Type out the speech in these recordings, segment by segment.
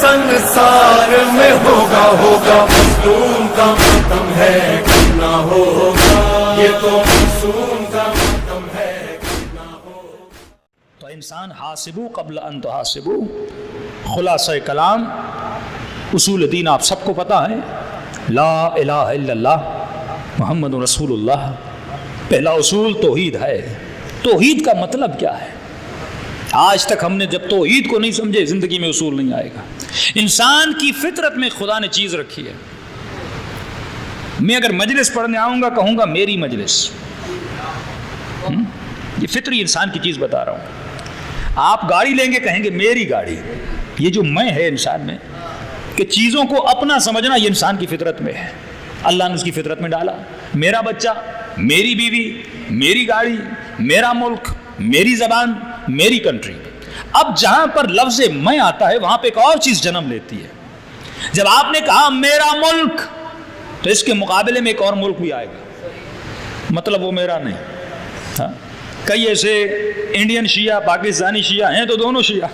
संसार में होगा होगा, मजलूम का मातम है करना होगा, ये तो मासूम का मातम है करना होगा। तो इंसान हासिबू क़ब्ल अन तुहासिबू, खुलासा कलाम उसूल दीन आप सबको पता है, ला इलाहा इल्लल्लाह मुहम्मद रसूलुल्लाह। पहला उसूल तौहीद है। तौहीद का मतलब क्या है? आज तक हमने जब तौहीद को नहीं समझे, ज़िंदगी में उसूल नहीं आएगा। इंसान की फितरत में खुदा ने चीज़ रखी है। मैं अगर मजलिस पढ़ने आऊँगा कहूँगा मेरी मजलिस, ये फितरी इंसान की चीज़ बता रहा हूँ। आप गाड़ी लेंगे कहेंगे मेरी गाड़ी। ये जो मैं है इंसान में कि चीज़ों को अपना समझना, ये इंसान की फितरत में है। अल्लाह ने उसकी फितरत में डाला। मेरा बच्चा, मेरी बीवी, मेरी गाड़ी, मेरा मुल्क, मेरी ज़बान, मेरी कंट्री। अब जहाँ पर लफ्ज़ मैं आता है वहाँ पे एक और चीज़ जन्म लेती है। जब आपने कहा मेरा मुल्क, तो इसके मुकाबले में एक और मुल्क भी आएगा, मतलब वो मेरा नहीं। हाँ, कई ऐसे इंडियन शिया, पाकिस्तानी शिया हैं तो दोनों शिया,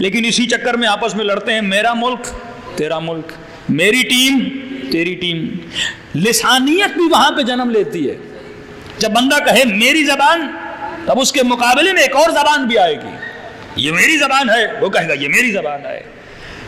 लेकिन इसी चक्कर में आपस में लड़ते हैं, मेरा मुल्क तेरा मुल्क, मेरी टीम तेरी टीम। लिसानियत भी वहाँ पे जन्म लेती है। जब बंदा कहे मेरी ज़बान, तब उसके मुकाबले में एक और ज़बान भी आएगी। ये मेरी ज़बान है, वो कहेगा ये मेरी ज़बान है।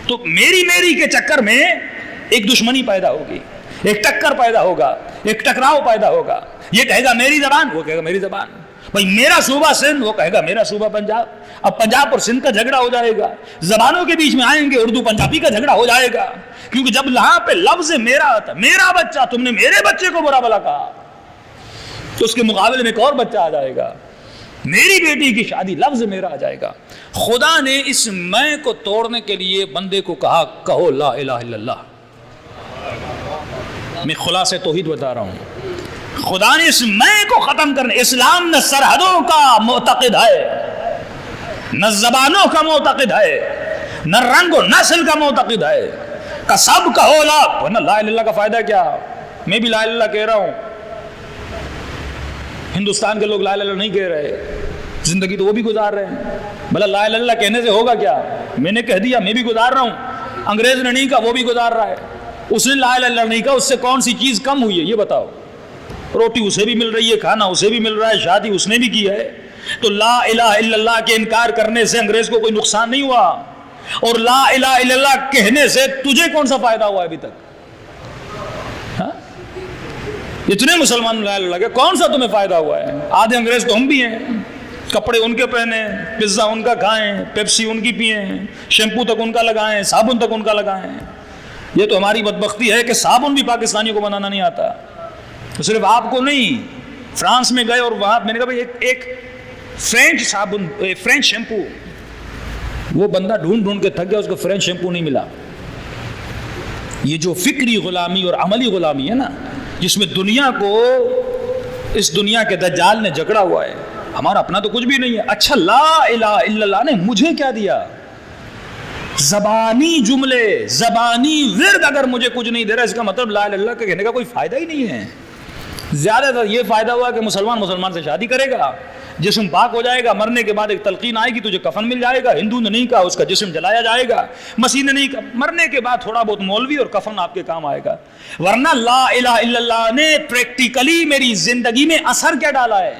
तो मेरी के चक्कर में एक दुश्मनी पैदा होगी, एक टक्कर पैदा होगा, एक टकराव पैदा होगा। ये कहेगा मेरी ज़बान, वो कहेगा मेरी ज़बान। भाई मेरा सूबा सिंध, वो कहेगा मेरा सूबा पंजाब। अब पंजाब और सिंध का झगड़ा हो जाएगा, ज़बानों के बीच में आएंगे, उर्दू पंजाबी का झगड़ा हो जाएगा। क्योंकि जब यहाँ पे लफ्ज़ मेरा आता, मेरा बच्चा, तुमने मेरे बच्चे को बुरा भला कहा, तो उसके मुकाबले में एक और बच्चा आ जाएगा। मेरी बेटी की शादी, लफ्ज़ मेरा आ जाएगा। खुदा ने इस मैं को तोड़ने के लिए बंदे को कहा, कहो ला इलाहा इल्लल्लाह। मैं खुलासे तौहीद बता रहा हूँ। खुदा ने इस मैं को ख़त्म करने, इस्लाम न सरहदों का मोतक़िद है, न ज़बानों का मोतक़िद है, न रंग और नस्ल का मोतक़िद है। का सब कहो ला, वरना ला इल्लल्लाह का फ़ायदा क्या? मैं भी ला इल्लल्लाह कह रहा हूँ, हिंदुस्तान के लोग ला इल्लल्लाह नहीं कह रहे, ज़िंदगी तो वो भी गुजार रहे हैं। भला ला इल्लल्लाह कहने से होगा क्या? मैंने कह दिया, मैं भी गुजार रहा हूँ। अंग्रेज़ ने नहीं कहा, वो भी गुजार रहा है। उसने ला इल्लल्लाह नहीं कहा, उससे कौन सी चीज़ कम हुई है ये बताओ? रोटी उसे भी मिल रही है, खाना उसे भी मिल रहा है, शादी उसने भी की है। तो ला इलाहा इल्लल्लाह के इनकार करने से अंग्रेज़ को कोई नुकसान नहीं हुआ, और ला इलाहा इल्लल्लाह कहने से तुझे कौन सा फ़ायदा हुआ अभी तक? हाँ? इतने मुसलमान ला इलाहा के कौन सा तुम्हें फ़ायदा हुआ है? आधे अंग्रेज़ तो हम भी हैं, कपड़े उनके पहने, पिज़्ज़ा उनका खाएं, पेप्सी उनकी पिएं, शैम्पू तक उनका लगाएं, साबुन तक उनका लगाएं। ये तो हमारी बदबख्ती है कि साबुन भी पाकिस्तानियों को बनाना नहीं आता। तो सिर्फ आपको नहीं, फ्रांस में गए और वहाँ मैंने कहा भाई एक फ्रेंच साबुन, फ्रेंच शैम्पू, वो बंदा ढूंढ के थक गया, उसको फ्रेंच शैम्पू नहीं मिला। ये जो फिक्री गुलामी और अमली गुलामी है ना, जिसमें दुनिया को, इस दुनिया के दज्जाल ने जकड़ा हुआ है। हमारा अपना तो कुछ भी नहीं है। अच्छा, ला इलाहा इल्लल्लाह ने मुझे क्या दिया? ज़बानी जुमले, ज़बानी विर्द अगर मुझे कुछ नहीं दे रहा, इसका मतलब ला इलाहा इल्लल्लाह के कहने का कोई फ़ायदा ही नहीं है। ज़्यादातर ये फ़ायदा हुआ कि मुसलमान से शादी करेगा, जिस्म पाक हो जाएगा, मरने के बाद एक तलकीन आएगी, तुझे कफन मिल जाएगा। हिंदू ने नहीं कहा उसका जिस्म जलाया जाएगा, मसीह ने नहीं कहा, मरने के बाद थोड़ा बहुत मौलवी और कफन आपके काम आएगा। वरना ला इलाहा इल्लल्लाह ने प्रैक्टिकली मेरी ज़िंदगी में असर क्या डाला है?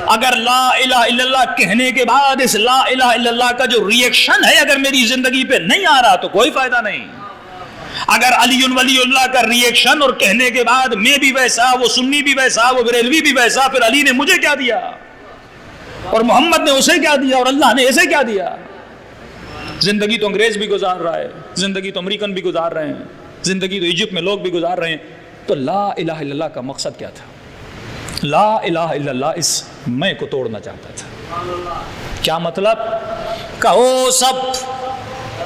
अगर ला इलाहा इल्लल्लाह कहने के बाद इस ला इलाहा इल्लल्लाह का जो रिएक्शन है अगर मेरी ज़िंदगी पे नहीं आ रहा, तो कोई फ़ायदा नहीं। अगर अली वलीउल्लाह का रिएक्शन और कहने के बाद मैं भी वैसा, वो सुन्नी भी वैसा, वो बरेलवी भी वैसा, फिर अली ने मुझे क्या दिया और मोहम्मद ने उसे क्या दिया और अल्लाह ने इसे क्या दिया? जिंदगी तो अंग्रेज भी गुजार रहा है, जिंदगी तो अमेरिकन भी गुजार रहे हैं, जिंदगी तो इजिप्ट में लोग भी गुजार रहे हैं। तो ला इलाहा इल्लल्लाह का मकसद क्या था? ला इलाहा इल्लल्लाह इस मैं को तोड़ना चाहता था। क्या मतलब? कहो सब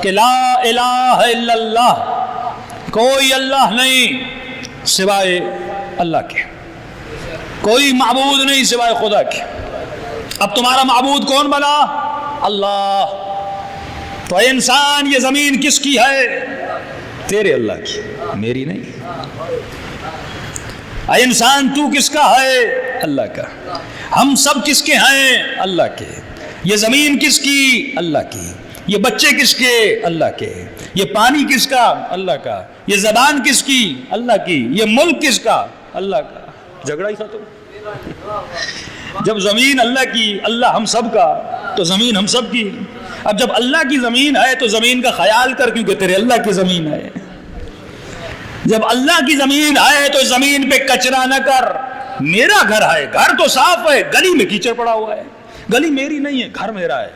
कि ला इलाहा इल्लल्लाह, कोई अल्लाह नहीं सिवाय अल्लाह के, कोई माबूद नहीं सिवाय खुदा के। अब तुम्हारा माबूद कौन बना? अल्लाह। तो इंसान ये ज़मीन किसकी है? तेरे अल्लाह की, मेरी नहीं। इंसान तू किसका है? अल्लाह का। हम सब किसके हैं? अल्लाह के। ये ज़मीन किसकी? अल्लाह की। یہ بچے کس کے؟ اللہ کے. یہ پانی کس کا؟ اللہ کا. یہ زبان کس کی؟ اللہ کی. یہ ملک کس کا؟ اللہ کا. جھگڑا ہی ختم. جب زمین اللہ کی، اللہ ہم سب کا، تو زمین ہم سب کی. اب جب اللہ کی زمین ہے تو زمین کا خیال کر، کیونکہ تیرے اللہ کی زمین ہے. جب اللہ کی زمین ہے تو زمین پہ کچرا نہ کر. میرا گھر ہے، گھر تو صاف ہے، گلی میں کیچڑ پڑا ہوا ہے. گلی میری نہیں ہے، گھر میرا ہے.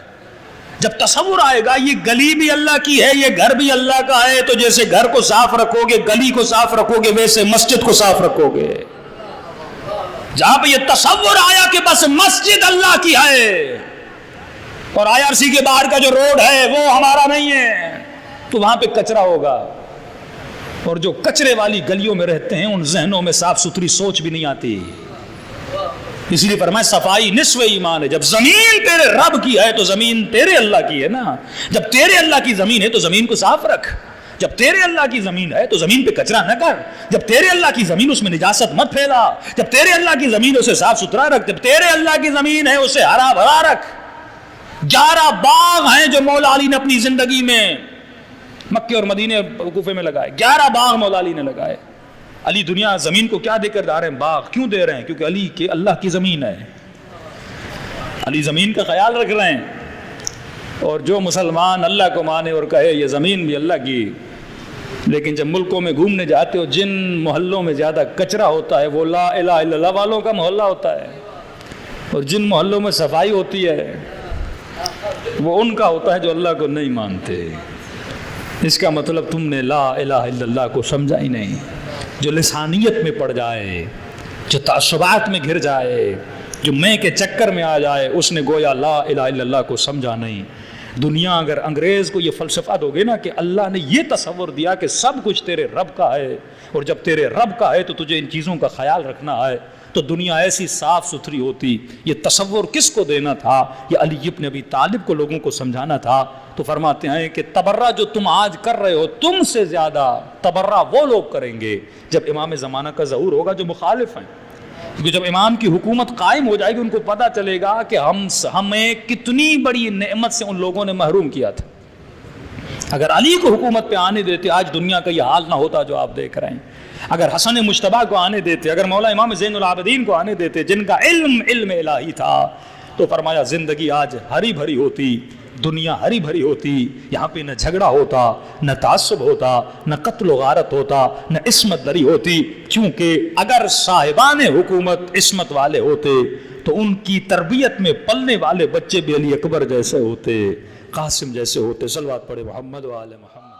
جب تصور آئے گا یہ گلی بھی اللہ کی ہے، یہ گھر بھی اللہ کا ہے، تو جیسے گھر کو صاف رکھو گے، گلی کو صاف رکھو گے، ویسے مسجد کو صاف رکھو گے. جہاں پہ یہ تصور آیا کہ بس مسجد اللہ کی ہے اور IRC کے باہر کا جو روڈ ہے وہ ہمارا نہیں ہے، تو وہاں پہ کچرا ہوگا. اور جو کچرے والی گلیوں میں رہتے ہیں ان ذہنوں میں صاف ستھری سوچ بھی نہیں آتی. اس لیے فرمایا صفائی نصف ایمان ہے. جب زمین تیرے رب کی ہے تو زمین تیرے اللہ کی ہے نا. جب تیرے اللہ کی زمین ہے تو زمین کو صاف رکھ. جب تیرے اللہ کی زمین ہے تو زمین پہ کچرا نہ کر. جب تیرے اللہ کی زمین اس میں نجاست مت پھیلا. جب تیرے اللہ کی زمین اسے صاف ستھرا رکھ. جب تیرے اللہ کی زمین ہے اسے ہرا بھرا رکھ. 11 باغ ہیں جو مولا علی نے اپنی زندگی میں مکے اور مدینے کوفے میں لگائے. 11 باغ مولا علی نے لگائے. علی دنیا زمین کو کیا دے کر دے رہے ہیں؟ باغ. کیوں دے رہے ہیں؟ کیونکہ علی کے اللہ کی زمین ہے. علی زمین کا خیال رکھ رہے ہیں. اور جو مسلمان اللہ کو مانے اور کہے یہ زمین بھی اللہ کی، لیکن جب ملکوں میں گھومنے جاتے ہو جن محلوں میں زیادہ کچرا ہوتا ہے وہ لا الہ الا اللہ والوں کا محلہ ہوتا ہے، اور جن محلوں میں صفائی ہوتی ہے وہ ان کا ہوتا ہے جو اللہ کو نہیں مانتے. اس کا مطلب تم نے لا الہ الا اللہ کو سمجھا ہی نہیں. جو لسانیت میں پڑ جائے، جو تعصبات میں گھر جائے، جو میں کے چکر میں آ جائے، اس نے گویا لا الہ الا اللہ کو سمجھا نہیں. دنیا اگر انگریز کو یہ فلسفہ دو گے نا کہ اللہ نے یہ تصور دیا کہ سب کچھ تیرے رب کا ہے، اور جب تیرے رب کا ہے تو تجھے ان چیزوں کا خیال رکھنا ہے، تو دنیا ایسی صاف ستھری ہوتی. یہ تصور کس کو دینا تھا؟ یہ علی بن ابی طالب کو لوگوں کو سمجھانا تھا. تو فرماتے ہیں کہ تبرہ جو تم آج کر رہے ہو تم سے زیادہ تبرہ وہ لوگ کریں گے جب امام زمانہ کا ظہور ہوگا جو مخالف ہیں. کیونکہ جب امام کی حکومت قائم ہو جائے گی ان کو پتہ چلے گا کہ ہمیں کتنی بڑی نعمت سے ان لوگوں نے محروم کیا تھا. اگر علی کو حکومت پہ آنے دیتے آج دنیا کا یہ حال نہ ہوتا جو آپ دیکھ رہے ہیں. اگر حسن مجتبیٰ کو آنے دیتے، اگر مولا امام زین العابدین کو آنے دیتے جن کا علم الہی تھا، تو فرمایا زندگی آج ہری بھری ہوتی، دنیا ہری بھری ہوتی. یہاں پہ نہ جھگڑا ہوتا، نہ تعصب ہوتا، نہ قتل و غارت ہوتا، نہ عصمت دری ہوتی. کیونکہ اگر صاحبان حکومت عصمت والے ہوتے تو ان کی تربیت میں پلنے والے بچے بھی علی اکبر جیسے ہوتے، قاسم جیسے ہوتے. صلوات پڑھے محمد و آل محمد.